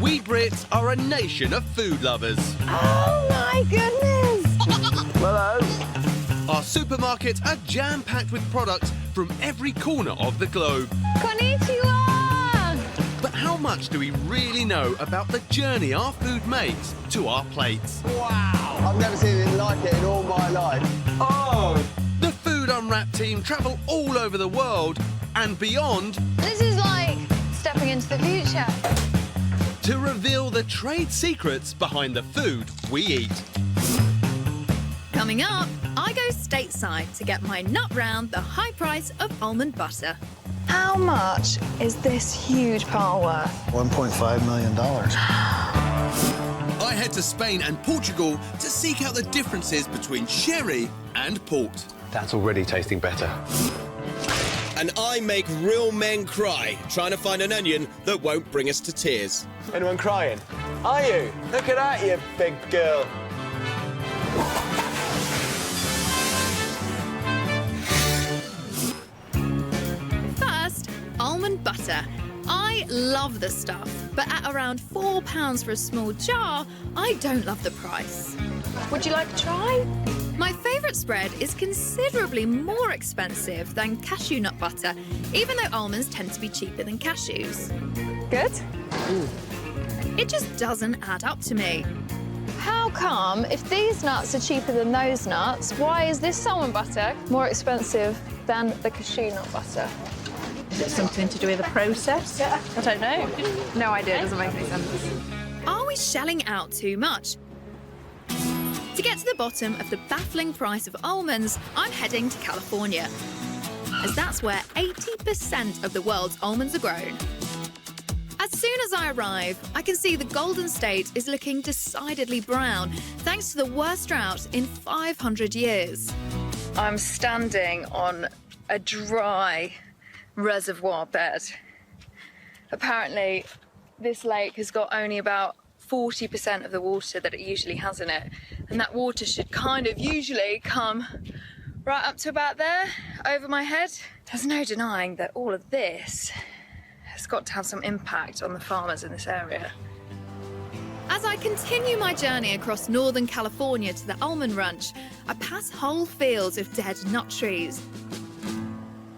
We Brits are a nation of food lovers. Oh my goodness! Hello. Our supermarkets are jam-packed with products from every corner of the globe. Konnichiwa! But how much do we really know about the journey our food makes to our plates? Wow! I've never seen anything like it in all my life. Oh! The Food Unwrapped team travel all over the world and beyond This is like stepping into the future. to reveal the trade secrets behind the food we eat. Coming up, I go stateside to get my nut round the high price of almond butter. How much is this huge pile worth? $1.5 million. I head to Spain and Portugal to seek out the differences between sherry and port. That's already tasting better. And I make real men cry trying to find an onion that won't bring us to tears. Anyone crying? Are you? Look at that, you big girl. First, almond butter. I love the stuff, but at around £4 for a small jar, I don't love the price. Would you like to try? My favourite spread is considerably more expensive than cashew nut butter, even though almonds tend to be cheaper than cashews. Good. It just doesn't add up to me. How come, if these nuts are cheaper than those nuts, why is this almond butter more expensive than the cashew nut butter? Is it something to do with the process? I don't know. No idea, it doesn't make any sense. Are we shelling out too much? To get to the bottom of the baffling price of almonds, I'm heading to California, as that's where 80% of the world's almonds are grown. As soon as I arrive, I can see the Golden State is looking decidedly brown, thanks to the worst drought in 500 years. I'm standing on a dry reservoir bed. Apparently, this lake has got only about 40% of the water that it usually has in it, and that water should kind of usually come right up to about there, over my head. There's no denying that all of this has got to have some impact on the farmers in this area. As I continue my journey across northern California to the almond ranch, I pass whole fields of dead nut trees.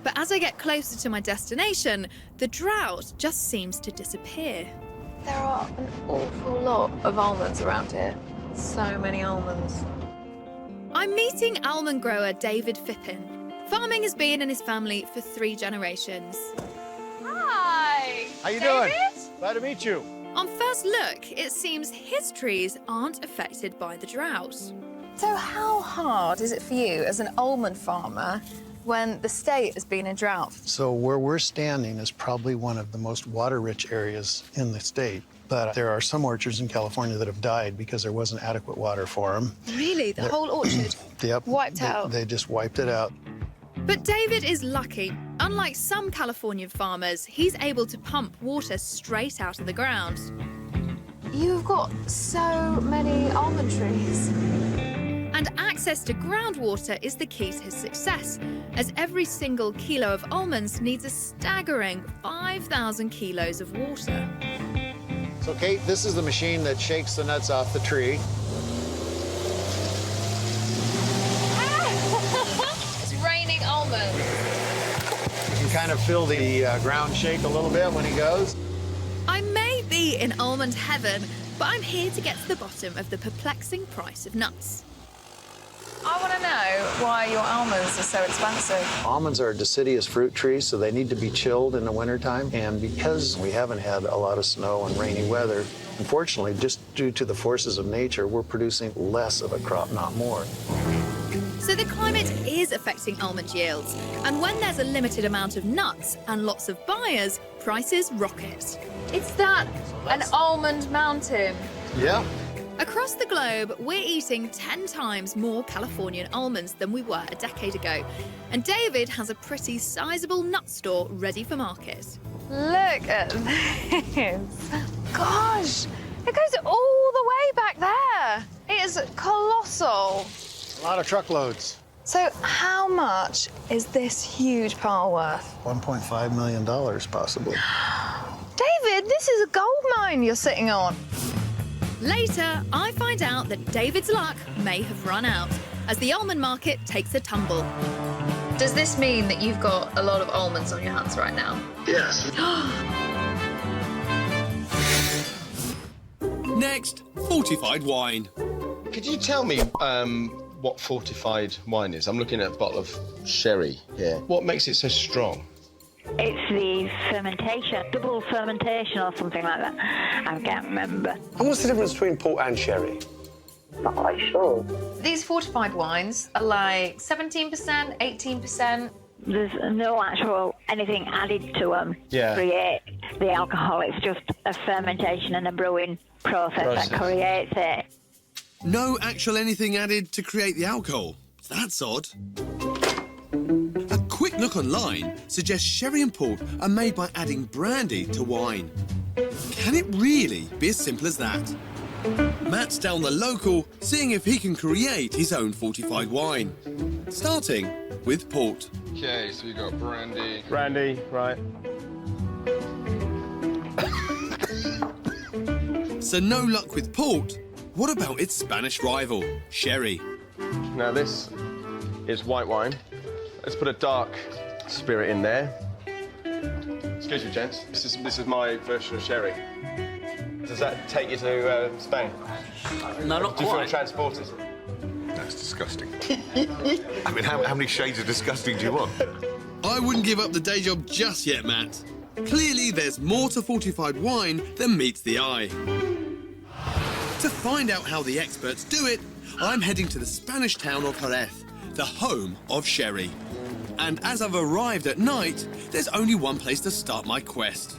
But as I get closer to my destination, the drought just seems to disappear. There are an awful lot of almonds around here. So many almonds. I'm meeting almond grower David Phippen. Farming has been in his family for 3 generations. Hi! How you David? doing? Glad to meet you. On first look, it seems his trees aren't affected by the drought. So how hard is it for you as an almond farmer when the state has been in drought? So where we're standing is probably one of the most water-rich areas in the state. But there are some orchards in California that have died because there wasn't adequate water for them. Really? The whole orchard? Yep. Wiped out? They just wiped it out. But David is lucky. Unlike some Californian farmers, he's able to pump water straight out of the ground. You've got so many almond trees. And access to groundwater is the key to his success, as every single kilo of almonds needs a staggering 5,000 kilos of water. So, Kate, this is the machine that shakes the nuts off the tree. It's raining almonds. You can kind of feel the ground shake a little bit when he goes. I may be in almond heaven, but I'm here to get to the bottom of the perplexing price of nuts. I want to know why your almonds are so expensive. Almonds are a deciduous fruit tree, so they need to be chilled in the wintertime. And because we haven't had a lot of snow and rainy weather, unfortunately, just due to the forces of nature, we're producing less of a crop, not more. So the climate is affecting almond yields, and when there's a limited amount of nuts and lots of buyers, prices rocket. Is that an almond mountain? Yeah. Across the globe, we're eating 10 times more Californian almonds than we were a decade ago. And David has a pretty sizable nut store ready for market. Look at this. Gosh, it goes all the way back there. It is colossal. A lot of truckloads. So how much is this huge pile worth? $1.5 million, possibly. David, this is a gold wine you're sitting on. Later, I find out that David's luck may have run out as the almond market takes a tumble. Does this mean that you've got a lot of almonds on your hands right now? Yes. Next, fortified wine. Could you tell me what fortified wine is? I'm looking at a bottle of sherry here. What makes it so strong? It's the fermentation, double fermentation or something like that. I can't remember. And what's the difference between port and sherry? Not quite sure. These fortified wines are like 17%, 18%. There's no actual anything added to them to create the alcohol. It's just a fermentation and a brewing process that creates it. No actual anything added to create the alcohol. That's odd. A quick look online suggests sherry and port are made by adding brandy to wine. Can it really be as simple as that? Matt's down the local, seeing if he can create his own fortified wine. Starting with port. Okay, so you've got brandy. Brandy, right. So no luck with port. What about its Spanish rival, sherry? Now this is white wine. Let's put a dark spirit in there. Excuse me, gents. This is my version of sherry. Does that take you to Spain? No, not Do you feel quite. transported? That's disgusting. I mean, how many shades of disgusting do you want? I wouldn't give up the day job just yet, Matt. Clearly, there's more to fortified wine than meets the eye. To find out how the experts do it, I'm heading to the Spanish town of Jerez, the home of sherry. And as I've arrived at night, there's only one place to start my quest.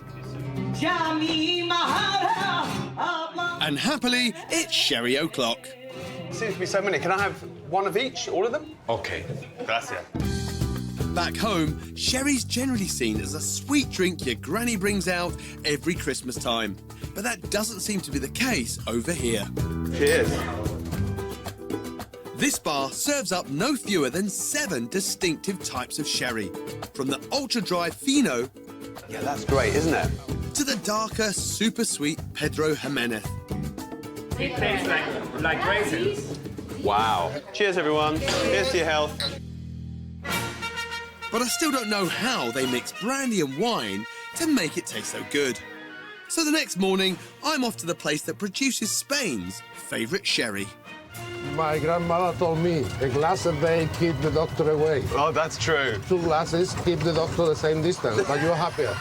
And happily, it's sherry o'clock. Seems to be so many. Can I have one of each? All of them? Okay. Gracias. Back home, sherry's generally seen as a sweet drink your granny brings out every Christmas time. But that doesn't seem to be the case over here. Cheers. This bar serves up no fewer than 7 distinctive types of sherry, from the ultra-dry Fino Yeah, that's great, isn't it? to the darker, super sweet Pedro Jimenez. It tastes like raisins. Wow. Cheers, everyone. Cheers to your health. But I still don't know how they mix brandy and wine to make it taste so good. So the next morning, I'm off to the place that produces Spain's favourite sherry. My grandmother told me a glass a day keep the doctor away. Oh, that's true. 2 glasses keep the doctor the same distance, but you're happier.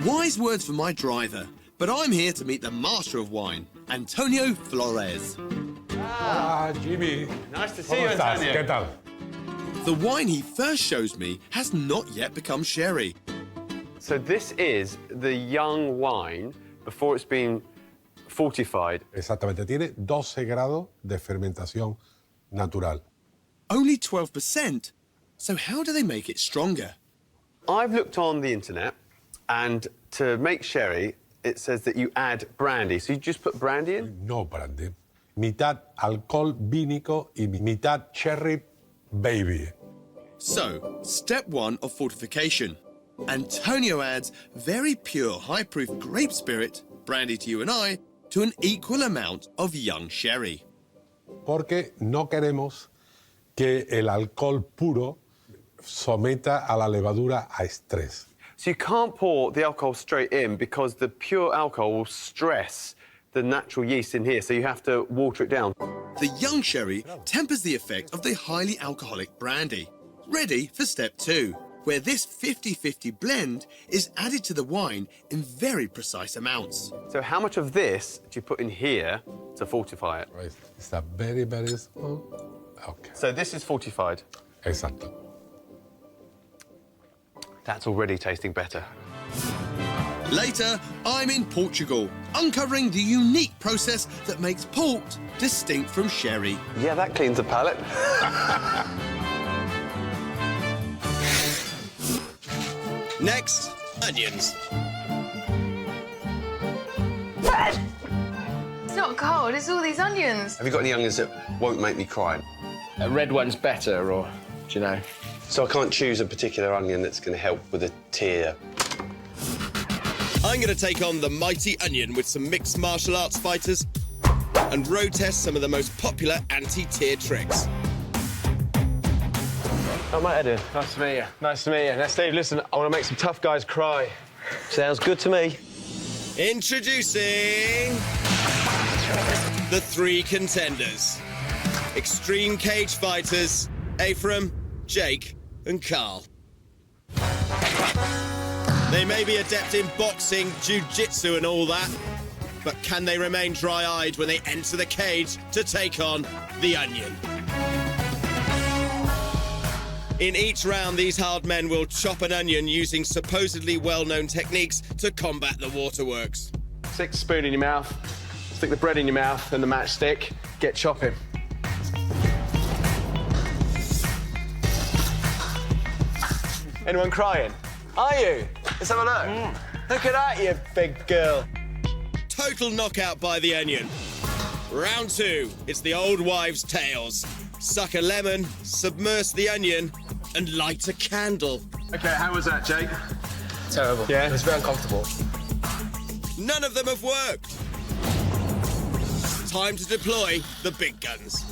Wise words from my driver, but I'm here to meet the master of wine, Antonio Flores. Ah, Jimmy. Nice to see you, Antonio. ¿Qué tal? The wine he first shows me has not yet become sherry. So this is the young wine before it's been fortified. Exactamente, tiene 12 grados de fermentación natural. Only 12%. So how do they make it stronger? I've looked on the internet, and to make sherry, it says that you add brandy. So you just put brandy in? No brandy. Mitad alcohol vínico y mitad cherry baby. So, step 1 of fortification. Antonio adds very pure, high-proof grape spirit, brandy to you and I, to an equal amount of young sherry. Porque no queremos que el alcohol puro someta a la levadura a estrés. So you can't pour the alcohol straight in because the pure alcohol will stress the natural yeast in here, so you have to water it down. The young sherry tempers the effect of the highly alcoholic brandy. Ready for step 2, where this 50-50 blend is added to the wine in very precise amounts. So how much of this do you put in here to fortify it? Right. It's a very, very small. Okay. So this is fortified. Exacto. That's already tasting better. Later, I'm in Portugal, uncovering the unique process that makes port distinct from sherry. Yeah, that cleans the palate. Next, onions. It's not cold, it's all these onions. Have you got any onions that won't make me cry? A red one's better, or do you know? So I can't choose a particular onion that's going to help with a tear. I'm going to take on the mighty onion with some mixed martial arts fighters and road test some of the most popular anti-tear tricks. Oh, Matt Eddie. Nice to meet you. Nice to meet you. Now, Steve, listen, I want to make some tough guys cry. Sounds good to me. Introducing the 3 contenders. Extreme cage fighters, Ephraim, Jake and Carl. They may be adept in boxing, jiu-jitsu and all that, but can they remain dry-eyed when they enter the cage to take on the onion? In each round, these hard men will chop an onion using supposedly well-known techniques to combat the waterworks. Stick the spoon in your mouth, stick the bread in your mouth and the matchstick, get chopping. Anyone crying? Are you? Let's have a look. Look at that, you big girl. Total knockout by the onion. Round 2, it's the old wives' tales. Suck a lemon, submerge the onion, and light a candle. OK, how was that, Jake? Terrible. Yeah? It was very uncomfortable. None of them have worked. Time to deploy the big guns.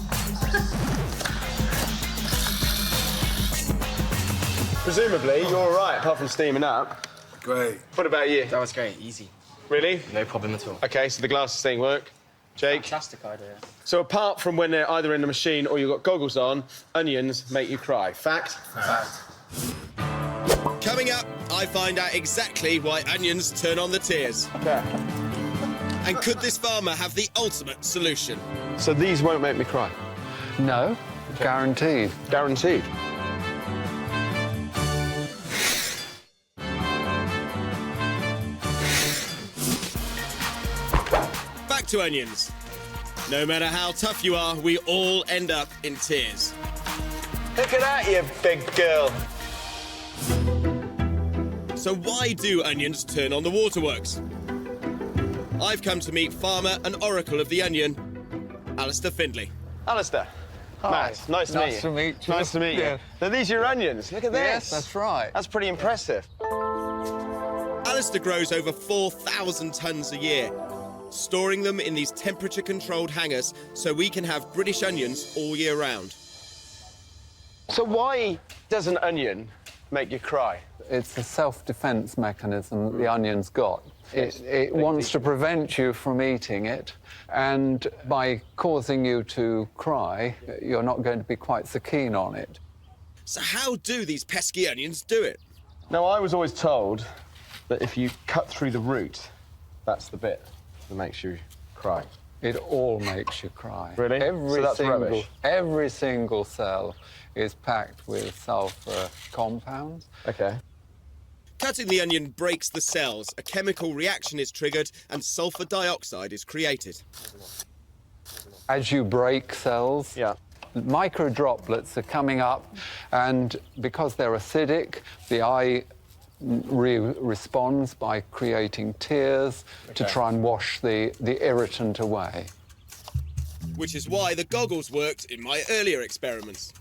Presumably, you're all right, apart from steaming up. Great. What about you? That was great, easy. Really? No problem at all. OK, so the glasses thing work. Jake? Fantastic idea. So apart from when they're either in the machine or you've got goggles on, onions make you cry. Fact? Fact. Coming up, I find out exactly why onions turn on the tears. Okay. And could this farmer have the ultimate solution? So these won't make me cry? No, guaranteed. Guaranteed? Back to onions. No matter how tough you are, we all end up in tears. Look at that, you big girl. So why do onions turn on the waterworks? I've come to meet farmer and oracle of the onion, Alistair Findlay. Alistair. Hi. Matt, nice to meet you. Nice to meet you. Nice to meet you. Yeah. Now, these are your onions. Look at this. Yes, that's right. That's pretty impressive. Alistair grows over 4,000 tonnes a year, storing them in these temperature-controlled hangars so we can have British onions all year round. So why does an onion make you cry? It's a self-defense mechanism that the onion's got. It wants to prevent you from eating it, and by causing you to cry, you're not going to be quite so keen on it. So how do these pesky onions do it? Now, I was always told that if you cut through the root, that's the bit that makes you cry. It all makes you cry. Really? So that's rubbish? Every single cell is packed with sulfur compounds. OK. Cutting the onion breaks the cells, a chemical reaction is triggered, and sulfur dioxide is created. As you break cells, micro droplets are coming up, and because they're acidic, the eye responds by creating tears to try and wash the irritant away. Which is why the goggles worked in my earlier experiments.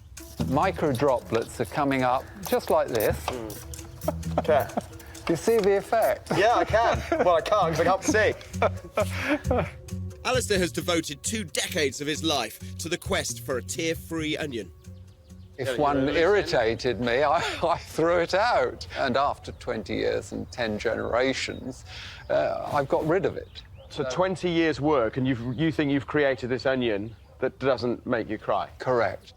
Micro droplets are coming up just like this. Okay. Do you see the effect? Yeah, I can. Well, I can't because I can't see. Alistair has devoted 2 decades of his life to the quest for a tear-free onion. If one irritated me, I threw it out. And after 20 years and 10 generations, I've got rid of it. So 20 years' work, and you think you've created this onion that doesn't make you cry? Correct.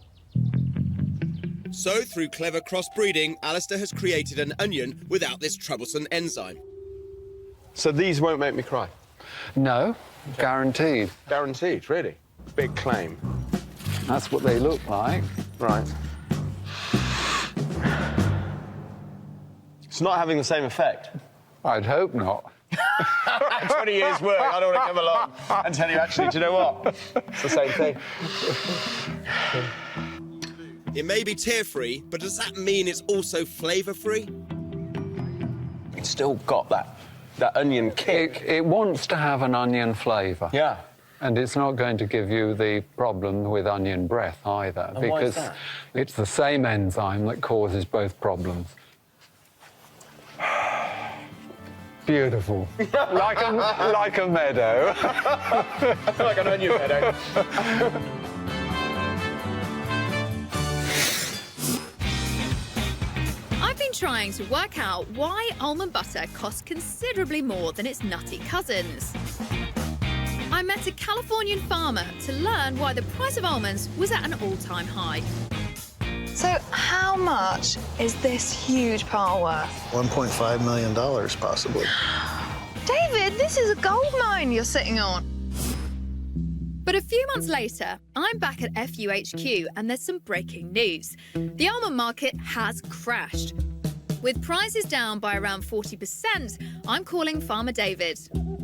So, through clever crossbreeding, Alistair has created an onion without this troublesome enzyme. So these won't make me cry? No, guaranteed. Guaranteed, really? Big claim. That's what they look like. Right. It's not having the same effect. I'd hope not. 20 years' work, I don't want to come along and tell you, actually, do you know what? It's the same thing. It may be tear-free, but does that mean it's also flavour-free? It's still got that onion kick. It wants to have an onion flavour. Yeah. And it's not going to give you the problem with onion breath either, And because why is that? it's the same enzyme that causes both problems. Beautiful. like a meadow. Like an onion meadow. I've been trying to work out why almond butter costs considerably more than its nutty cousins. I met a Californian farmer to learn why the price of almonds was at an all-time high. So how much is this huge pile worth? $1.5 million, possibly. David, this is a gold mine you're sitting on. But a few months later, I'm back at FUHQ and there's some breaking news. The almond market has crashed. With prices down by around 40%, I'm calling Farmer David.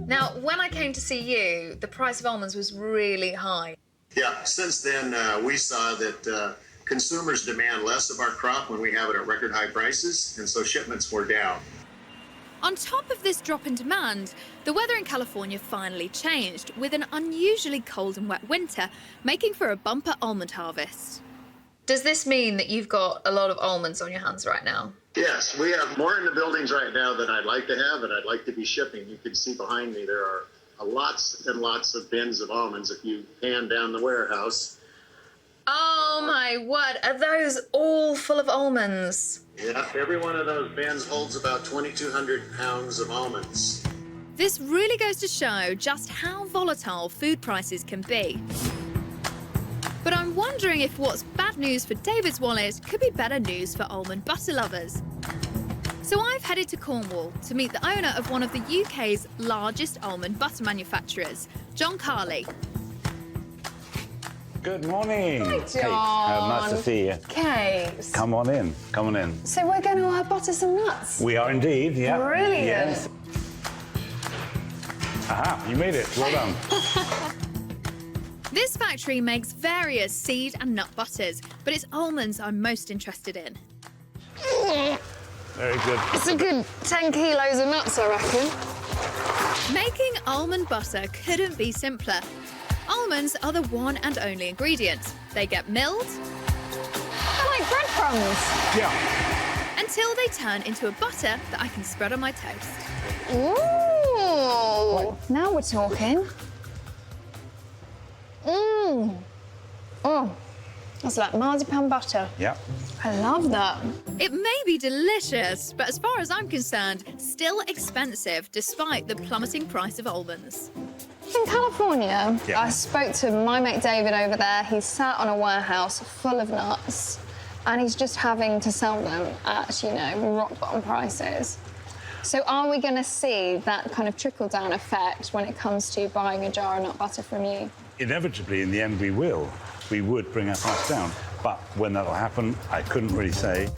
Now, when I came to see you, the price of almonds was really high. Yeah, since then, we saw that consumers demand less of our crop when we have it at record high prices, and so shipments were down. On top of this drop in demand, the weather in California finally changed, with an unusually cold and wet winter, making for a bumper almond harvest. Does this mean that you've got a lot of almonds on your hands right now? Yes, we have more in the buildings right now than I'd like to have, and I'd like to be shipping. You can see behind me there are lots and lots of bins of almonds if you pan down the warehouse. Oh my word, are those all full of almonds? Yeah, every one of those bins holds about 2,200 pounds of almonds. This really goes to show just how volatile food prices can be. But I'm wondering if what's bad news for David's wallet could be better news for almond butter lovers. So I've headed to Cornwall to meet the owner of one of the UK's largest almond butter manufacturers, John Carley. Good morning. Hi, John. Nice to see you. Kate. Come on in, come on in. So we're going to butter some nuts? We are indeed, yeah. Brilliant. Yes. Aha, you made it, well done. This factory makes various seed and nut butters, but it's almonds I'm most interested in. Very good. It's a good 10 kilos of nuts, I reckon. Making almond butter couldn't be simpler. Almonds are the one and only ingredient. They get milled. They're like breadcrumbs. Yeah. Until they turn into a butter that I can spread on my toast. Ooh. Now we're talking. Mmm. Oh, that's like marzipan butter. Yeah. I love that. It may be delicious, but as far as I'm concerned, still expensive despite the plummeting price of almonds. In California, Yeah. I spoke to my mate David over there. He's sat on a warehouse full of nuts and he's just having to sell them at, rock bottom prices. So are we going to see that kind of trickle-down effect when it comes to buying a jar of nut butter from you? Inevitably, in the end, we will. We would bring our price down. But when that'll happen, I couldn't really say.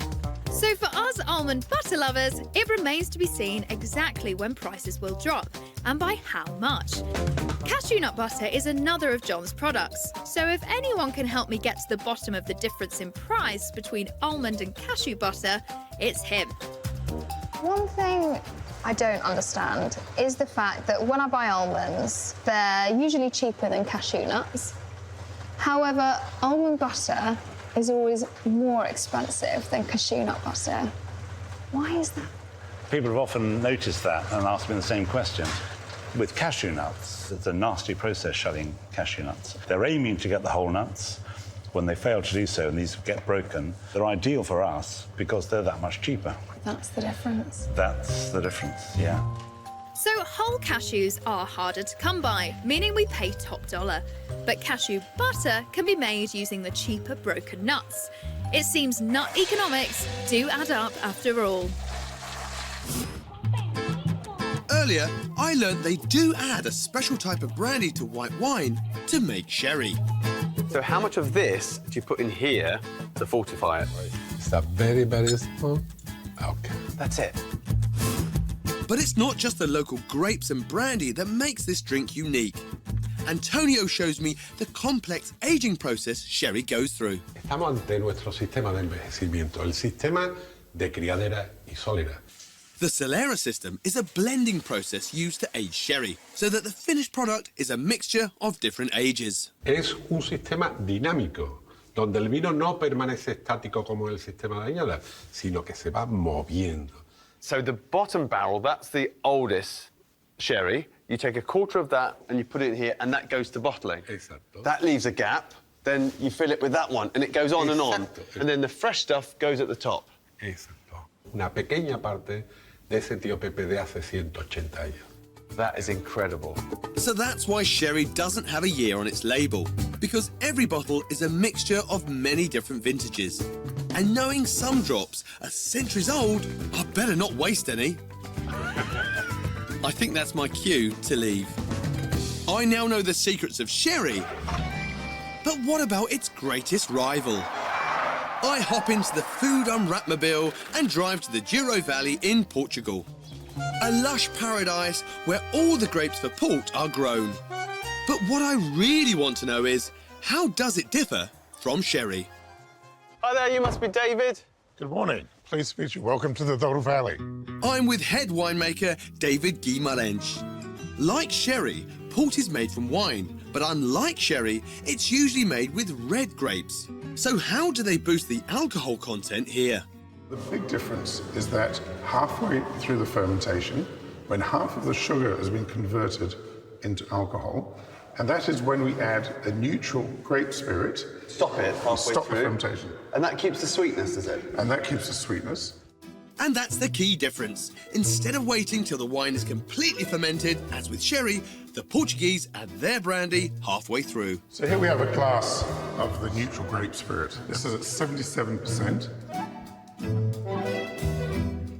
So for us almond butter lovers, it remains to be seen exactly when prices will drop and by how much. Cashew nut butter is another of John's products, so if anyone can help me get to the bottom of the difference in price between almond and cashew butter, it's him. One thing I don't understand is the fact that when I buy almonds, they're usually cheaper than cashew nuts. However, almond butter is always more expensive than cashew nut butter. Why is that? People have often noticed that and asked me the same question. With cashew nuts, it's a nasty process shelling cashew nuts. They're aiming to get the whole nuts. When they fail to do so and these get broken, they're ideal for us because they're that much cheaper. That's the difference. That's the difference, yeah. So whole cashews are harder to come by, meaning we pay top dollar. But cashew butter can be made using the cheaper broken nuts. It seems nut economics do add up after all. Earlier, I learned they do add a special type of brandy to white wine to make sherry. So how much of this do you put in here to fortify it? It's a very, very small. Okay. That's it. But it's not just the local grapes and brandy that makes this drink unique. Antonio shows me the complex aging process sherry goes through. Estamos ante nuestro sistema de envejecimiento, el sistema de criadera y solera. The Solera system is a blending process used to age sherry, so that the finished product is a mixture of different ages. Es un sistema dinámico, donde el vino no permanece estático como el sistema de añada, sino que se va moviendo. So the bottom barrel, that's the oldest sherry. You take a quarter of that and you put it in here, and that goes to bottling. Exacto. That leaves a gap. Then you fill it with that one, and it goes on and on. And then the fresh stuff goes at the top. Exacto. Una pequeña parte de ese tío Pepe de hace 180 años. That is incredible. So that's why sherry doesn't have a year on its label, because every bottle is a mixture of many different vintages. And knowing some drops are centuries old, I better not waste any. I think that's my cue to leave. I now know the secrets of sherry, but what about its greatest rival? I hop into the food Unwrapped-mobile and drive to the Douro Valley in Portugal. A lush paradise where all the grapes for port are grown. But what I really want to know is, how does it differ from sherry? Hi there, you must be David. Good morning. Pleased to meet you. Welcome to the Douro Valley. I'm with head winemaker David Guimarães. Like sherry, port is made from wine, but unlike sherry, it's usually made with red grapes. So how do they boost the alcohol content here? The big difference is that halfway through the fermentation, when half of the sugar has been converted into alcohol, and that is when we add a neutral grape spirit. Stop it halfway Stop the through. fermentation. And that keeps the sweetness, does it? And that keeps the sweetness. And that's the key difference. Instead of waiting till the wine is completely fermented, as with sherry, the Portuguese add their brandy halfway through. So here we have a glass of the neutral grape spirit. This is at 77%.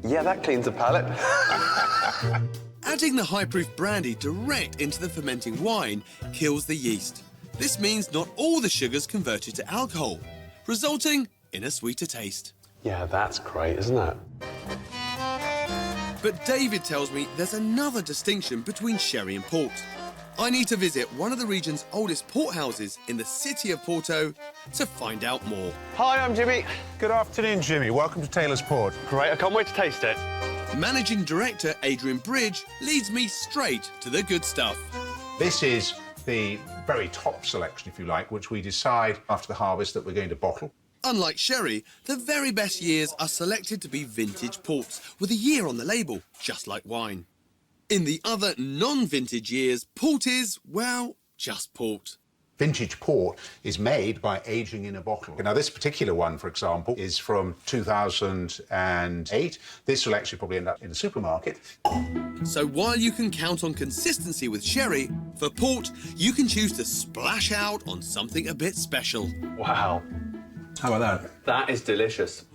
Yeah, that cleans the palate. Adding the high-proof brandy direct into the fermenting wine kills the yeast. This means not all the sugar's converted to alcohol, resulting in a sweeter taste. Yeah, that's great, isn't it? But David tells me there's another distinction between sherry and port. I need to visit one of the region's oldest port houses in the city of Porto to find out more. Hi, I'm Jimmy. Good afternoon, Jimmy. Welcome to Taylor's Port. Great, I can't wait to taste it. Managing Director Adrian Bridge leads me straight to the good stuff. This is the very top selection, if you like, which we decide after the harvest that we're going to bottle. Unlike sherry, the very best years are selected to be vintage ports with a year on the label, just like wine. In the other non-vintage years, port is, well, just port. Vintage port is made by aging in a bottle. Now, this particular one, for example, is from 2008. This will actually probably end up in the supermarket. So while you can count on consistency with sherry, for port, you can choose to splash out on something a bit special. Wow. How about that? That is delicious.